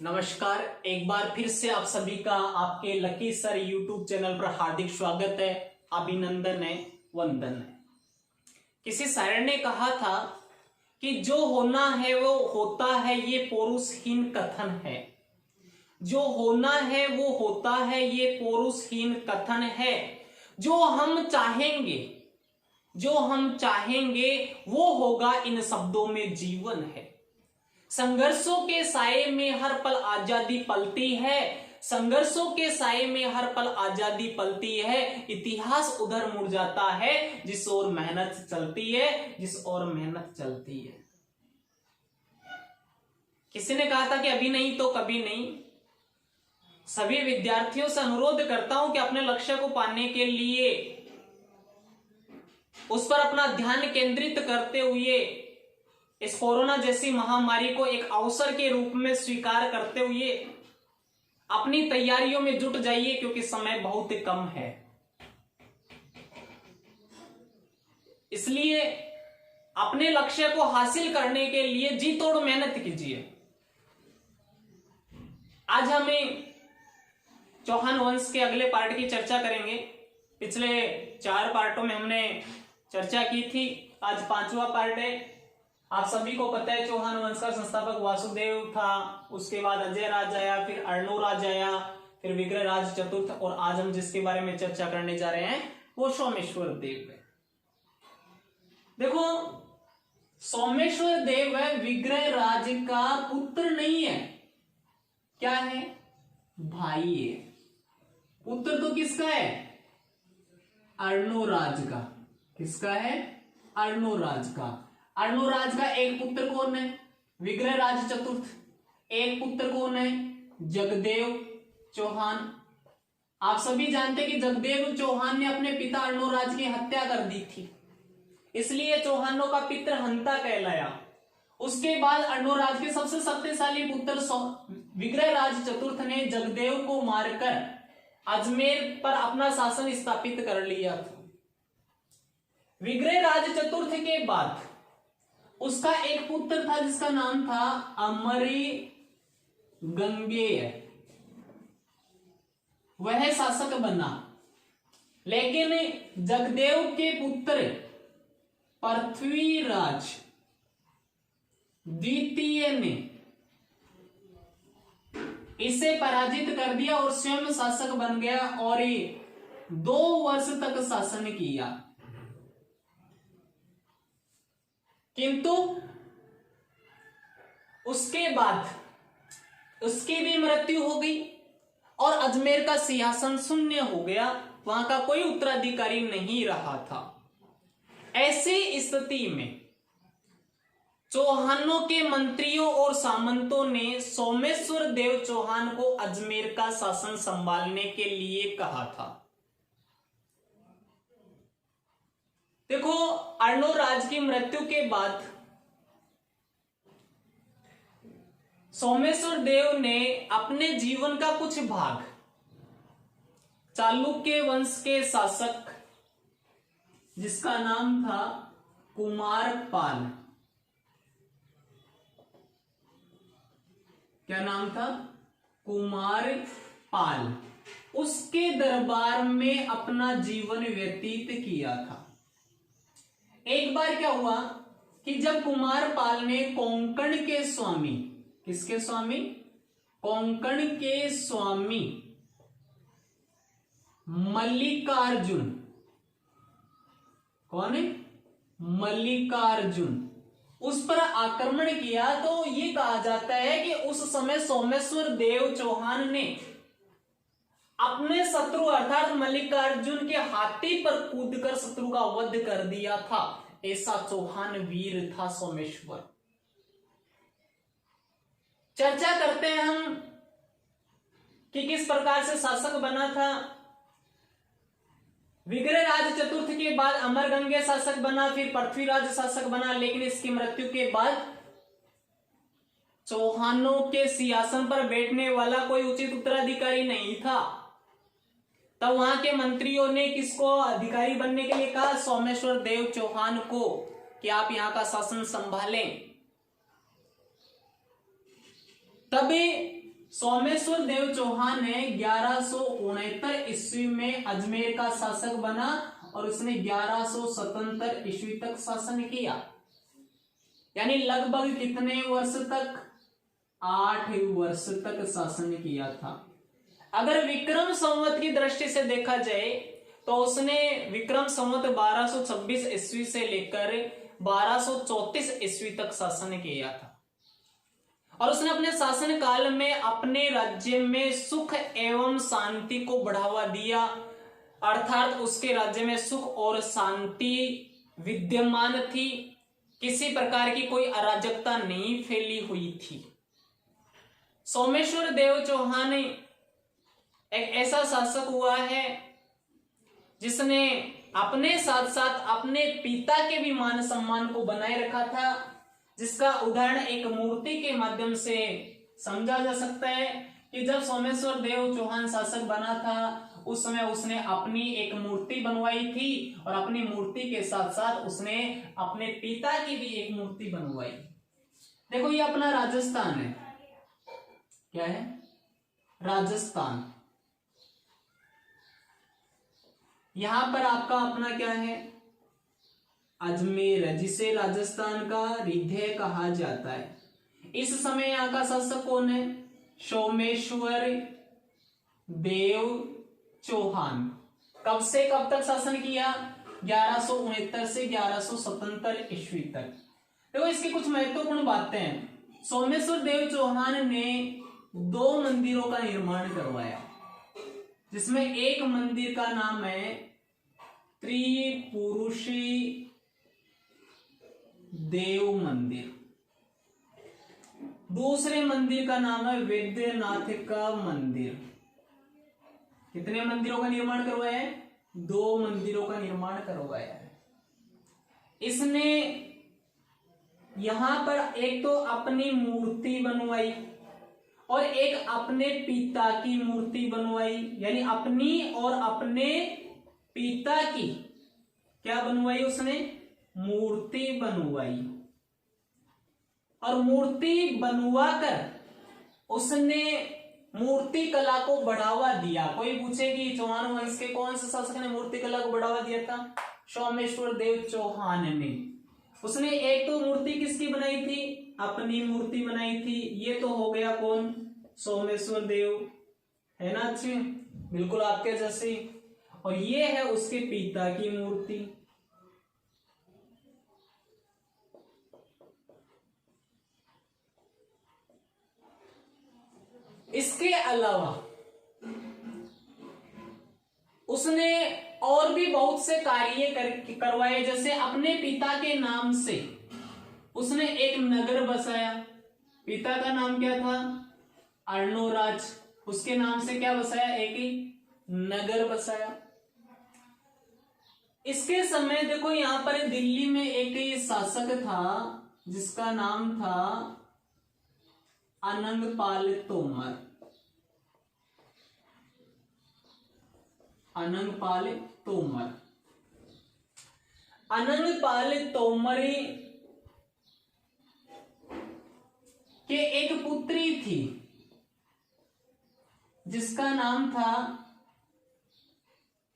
नमस्कार। एक बार फिर से आप सभी का आपके लकी सर यूट्यूब चैनल पर हार्दिक स्वागत है, अभिनंदन है, वंदन है। किसी शायर ने कहा था कि जो होना है वो होता है, ये पौरुषहीन कथन है। जो होना है वो होता है, ये पौरुषहीन कथन है। जो हम चाहेंगे वो होगा, इन शब्दों में जीवन है। संघर्षों के साए में हर पल आजादी पलती है। संघर्षों के साए में हर पल आजादी पलती है। इतिहास उधर मुड़ जाता है जिस ओर मेहनत चलती है, जिस ओर मेहनत चलती है। किसी ने कहा था कि अभी नहीं तो कभी नहीं। सभी विद्यार्थियों से अनुरोध करता हूं कि अपने लक्ष्य को पाने के लिए उस पर अपना ध्यान केंद्रित करते हुए इस कोरोना जैसी महामारी को एक अवसर के रूप में स्वीकार करते हुए अपनी तैयारियों में जुट जाइए, क्योंकि समय बहुत कम है। इसलिए अपने लक्ष्य को हासिल करने के लिए जी तोड़ मेहनत कीजिए। आज हमें चौहान वंश के अगले पार्ट की चर्चा करेंगे। पिछले 4 पार्टों में हमने चर्चा की थी, आज 5वां पार्ट है। आप सभी को पता है चौहान वंश का संस्थापक वासुदेव था, उसके बाद अजय राज आया, फिर अर्णोराज आया, फिर विग्रहराज चतुर्थ, और आज हम जिसके बारे में चर्चा करने जा रहे हैं वो सोमेश्वर देव है। देखो, सोमेश्वर देव है विग्रहराज का पुत्र नहीं है, क्या है? भाई है। पुत्र तो किसका है? अर्णोराज का। किसका है? अर्णोराज का। अर्णोराज का एक पुत्र कौन है? विग्रहराज चतुर्थ। एक पुत्र कौन है? जगदेव चौहान। आप सभी जानते हैं कि जगदेव चौहान ने अपने पिता अर्णोराज की हत्या कर दी थी, इसलिए चौहानों का पितृहंता कहलाया। उसके बाद अर्णोराज के सबसे शक्तिशाली पुत्र विग्रहराज चतुर्थ ने जगदेव को मारकर अजमेर पर अपना शासन स्थापित कर लिया था। विग्रहराज चतुर्थ के बाद उसका एक पुत्र था जिसका नाम था अमरी गंगेय। वह शासक बना, लेकिन जगदेव के पुत्र पृथ्वीराज द्वितीय ने इसे पराजित कर दिया और स्वयं शासक बन गया और 2 वर्ष तक शासन किया। किंतु उसके बाद उसकी भी मृत्यु हो गई और अजमेर का सिंहासन शून्य हो गया, वहां का कोई उत्तराधिकारी नहीं रहा था। ऐसी स्थिति में चौहानों के मंत्रियों और सामंतों ने सोमेश्वर देव चौहान को अजमेर का शासन संभालने के लिए कहा था। देखो, अर्णोराज की मृत्यु के बाद सोमेश्वर देव ने अपने जीवन का कुछ भाग चालुक्य वंश के शासक जिसका नाम था कुमारपाल, क्या नाम था? कुमारपाल, उसके दरबार में अपना जीवन व्यतीत किया था। एक बार क्या हुआ कि जब कुमारपाल ने कोंकण के स्वामी, किसके स्वामी? कोंकण के स्वामी मल्लिकार्जुन, कौन है? मल्लिकार्जुन, उस पर आक्रमण किया, तो ये कहा जाता है कि उस समय सोमेश्वर देव चौहान ने अपने शत्रु अर्थात मल्लिकार्जुन के हाथी पर कूदकर शत्रु का वध कर दिया था। ऐसा चौहान वीर था सोमेश्वर। चर्चा करते हैं हम कि किस प्रकार से शासक बना था। विग्रहराज चतुर्थ के बाद अमरगंगे शासक बना, फिर पृथ्वीराज शासक बना, लेकिन इसकी मृत्यु के बाद चौहानों के सिंहासन पर बैठने वाला कोई उचित उत्तराधिकारी नहीं था। तब वहां के मंत्रियों ने किसको अधिकारी बनने के लिए कहा? सोमेश्वर देव चौहान को, कि आप यहां का शासन संभालें। तभी सोमेश्वर देव चौहान ने 1169 ईस्वी में अजमेर का शासक बना और उसने 1177 ईस्वी तक शासन किया। यानी लगभग कितने वर्ष तक? 8 वर्ष तक शासन किया था। अगर विक्रम संवत की दृष्टि से देखा जाए तो उसने विक्रम संवत 1226 ईस्वी से लेकर 1234 ईस्वी तक शासन किया था और उसने अपने शासन काल में अपने राज्य में सुख एवं शांति को बढ़ावा दिया, अर्थात उसके राज्य में सुख और शांति विद्यमान थी, किसी प्रकार की कोई अराजकता नहीं फैली हुई थी। सोमेश्वर देव चौहान एक ऐसा शासक हुआ है जिसने अपने साथ साथ अपने पिता के भी मान सम्मान को बनाए रखा था, जिसका उदाहरण एक मूर्ति के माध्यम से समझा जा सकता है कि जब सोमेश्वर देव चौहान शासक बना था उस समय उसने अपनी एक मूर्ति बनवाई थी और अपनी मूर्ति के साथ साथ उसने अपने पिता की भी एक मूर्ति बनवाई। देखो ये अपना राजस्थान है, क्या है? राजस्थान। यहां पर आपका अपना क्या है? अजमेर है, जिसे राजस्थान का हृदय कहा जाता है। इस समय यहाँ का शासक कौन है? सोमेश्वर देव चौहान। कब से कब तक शासन किया? 1169 से 1177 ईस्वी तक। देखो इसकी कुछ महत्वपूर्ण बातें हैं। सोमेश्वर देव चौहान ने 2 मंदिरों का निर्माण करवाया, जिसमें एक मंदिर का नाम है त्रिपुरुषी देव मंदिर, दूसरे मंदिर का नाम है वैद्यनाथ का मंदिर। कितने मंदिरों का निर्माण करवाया है? 2 मंदिरों का निर्माण करवाया है। इसने यहां पर एक तो अपनी मूर्ति बनवाई और एक अपने पिता की मूर्ति बनवाई, यानी अपनी और अपने पिता की क्या बनवाई? उसने मूर्ति बनवाई और मूर्ति बनवाकर उसने मूर्ति कला को बढ़ावा दिया। कोई पूछे कि चौहान वंश के कौन से शासक ने मूर्ति कला को बढ़ावा दिया था? सोमेश्वर देव चौहान ने। उसने एक तो मूर्ति किसकी बनाई थी? अपनी मूर्ति बनाई थी। ये तो हो गया कौन? सोमेश्वर देव, है ना? अच्छे, बिल्कुल आपके जैसे। और ये है उसके पिता की मूर्ति। इसके अलावा उसने और भी बहुत से कार्य करवाए, जैसे अपने पिता के नाम से उसने एक नगर बसाया। पिता का नाम क्या था? अर्णोराज। उसके नाम से क्या बसाया? एक नगर बसाया। इसके समय देखो यहां पर दिल्ली में एक शासक था जिसका नाम था अनंगपाल तोमर। अनंगपाल तोमर। अनंगपाल तोमर के एक पुत्री थी जिसका नाम था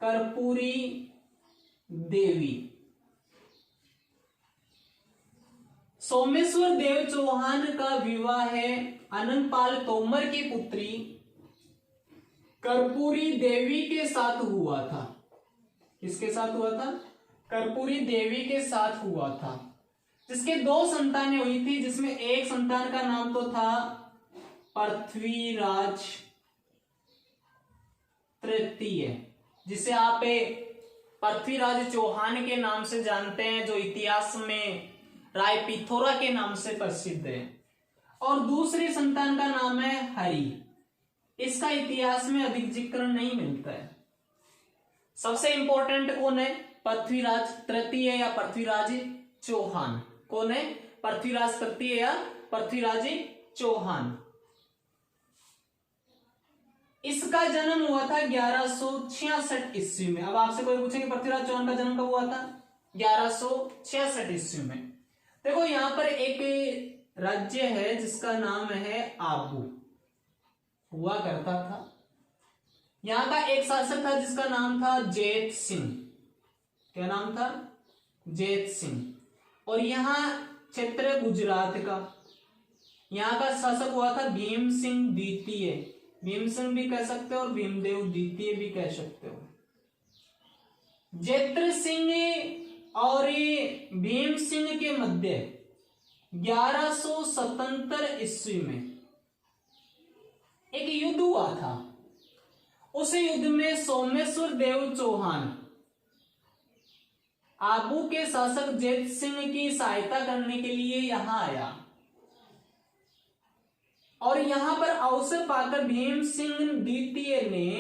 कर्पूरी देवी। सोमेश्वर देव चौहान का विवाह है अनंगपाल तोमर की पुत्री कर्पूरी देवी के साथ हुआ था। किसके साथ हुआ था? कर्पूरी देवी के साथ हुआ था, जिसके 2 संतानें हुई थी, जिसमें एक संतान का नाम तो था पृथ्वीराज तृतीय, जिसे आप पृथ्वीराज चौहान के नाम से जानते हैं, जो इतिहास में राय पिथौरा के नाम से प्रसिद्ध है। और दूसरी संतान का नाम है हरि। इसका इतिहास में अधिक जिक्र नहीं मिलता है। सबसे इंपॉर्टेंट कौन है? पृथ्वीराज तृतीय या पृथ्वीराज चौहान। कौन है? पृथ्वीराज तृतीय या पृथ्वीराज चौहान। इसका जन्म हुआ था 1166 ईस्वी में। अब आपसे कोई पूछेंगे पृथ्वीराज चौहान का जन्म कब हुआ था? 1166 ईस्वी में। देखो यहां पर एक राज्य है जिसका नाम है आबू। हुआ करता था। यहां का एक शासक था जिसका नाम था जैत सिंह। क्या नाम था? जैत सिंह। और यहाँ क्षेत्र है गुजरात का। यहाँ का शासक हुआ था भीम सिंह द्वितीय। भीम सिंह भी कह सकते हो और भीमदेव द्वितीय भी कह सकते हो। जैत्र सिंह और भीम सिंह के मध्य 1177 ईस्वी में एक युद्ध हुआ था। उस युद्ध में सोमेश्वर देव चौहान आबू के शासक जैत सिंह की सहायता करने के लिए यहां आया और यहां पर अवसर पाकर भीम सिंह द्वितीय ने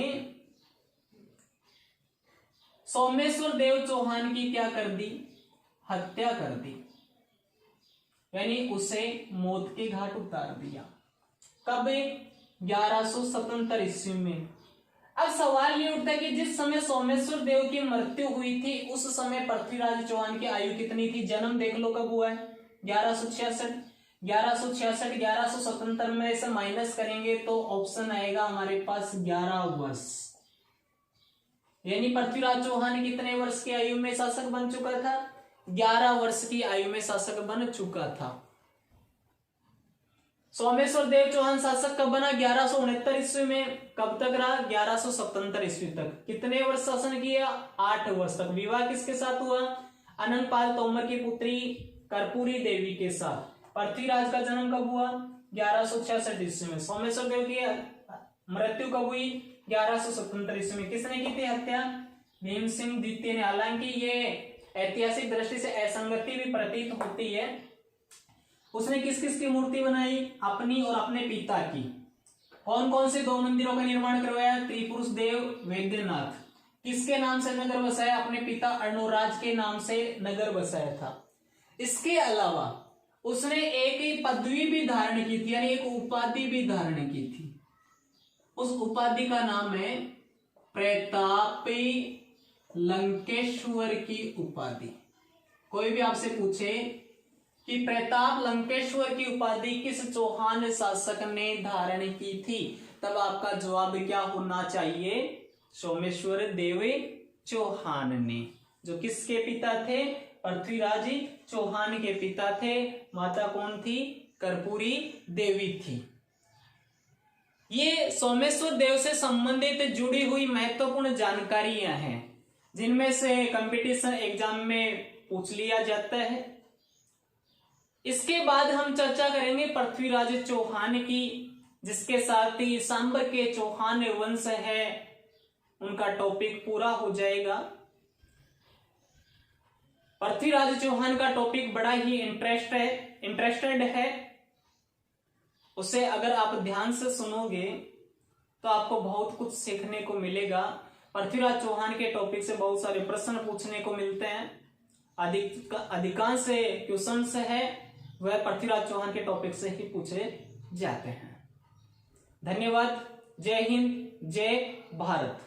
सोमेश्वर देव चौहान की क्या कर दी? हत्या कर दी, यानी उसे मौत के घाट उतार दिया। कब? 1177 ईस्वी में। अब सवाल ये उठता है कि जिस समय सोमेश्वर देव की मृत्यु हुई थी उस समय पृथ्वीराज चौहान की आयु कितनी थी? जन्म देख लो कब हुआ है? 1166। 1177 में से माइनस करेंगे तो ऑप्शन आएगा हमारे पास 11 वर्ष। यानी पृथ्वीराज चौहान कितने वर्ष की आयु में शासक बन चुका था? 11 वर्ष की आयु में शासक बन चुका था। सोमेश्वर देव चौहान शासक कब बना? 1169 ईस्वी में। कब तक रहा? 1177 ईस्वी तक। कितने वर्ष शासन किया? 8 वर्ष तक। विवाह किसके साथ हुआ? अनंगपाल तोमर की पुत्री कर्पूरी देवी के साथ। पृथ्वीराज का जन्म कब हुआ? 1166 ईस्वी में। सोमेश्वर देव की मृत्यु कब हुई? 1177 ईस्वी में। किसने की थी हत्या? भीम सिंह द्वितीय ने। हालांकि ये ऐतिहासिक दृष्टि से असंगति भी प्रतीत होती है। उसने किस किस की मूर्ति बनाई? अपनी और अपने पिता की। कौन कौन से 2 मंदिरों का निर्माण करवाया? त्रिपुरुष देव, वैद्यनाथ। किसके नाम से नगर बसाया? अपने पिता अर्णोराज के नाम से नगर बसाया था। इसके अलावा उसने एक पदवी भी धारण की थी, यानी एक उपाधि भी धारण की थी। उस उपाधि का नाम है प्रतापी लंकेश्वर की उपाधि। कोई भी आपसे पूछे कि प्रताप लंकेश्वर की उपाधि किस चौहान शासक ने धारण की थी, तब आपका जवाब क्या होना चाहिए? सोमेश्वर देव चौहान ने। जो किसके पिता थे? पृथ्वीराज चौहान के पिता थे। माता कौन थी? कर्पूरी देवी थी। ये सोमेश्वर देव से संबंधित जुड़ी हुई महत्वपूर्ण जानकारियां हैं जिनमें से कंपटीशन एग्जाम में पूछ लिया जाता है। इसके बाद हम चर्चा करेंगे पृथ्वीराज चौहान की, जिसके साथ ही सांबर के चौहान वंश है उनका टॉपिक पूरा हो जाएगा। पृथ्वीराज चौहान का टॉपिक बड़ा ही इंटरेस्टेड है। उसे अगर आप ध्यान से सुनोगे तो आपको बहुत कुछ सीखने को मिलेगा। पृथ्वीराज चौहान के टॉपिक से बहुत सारे प्रश्न पूछने को मिलते हैं। अधिकांश क्वेश्चंस है वह पृथ्वीराज चौहान के टॉपिक से ही पूछे जाते हैं। धन्यवाद। जय हिंद, जय भारत।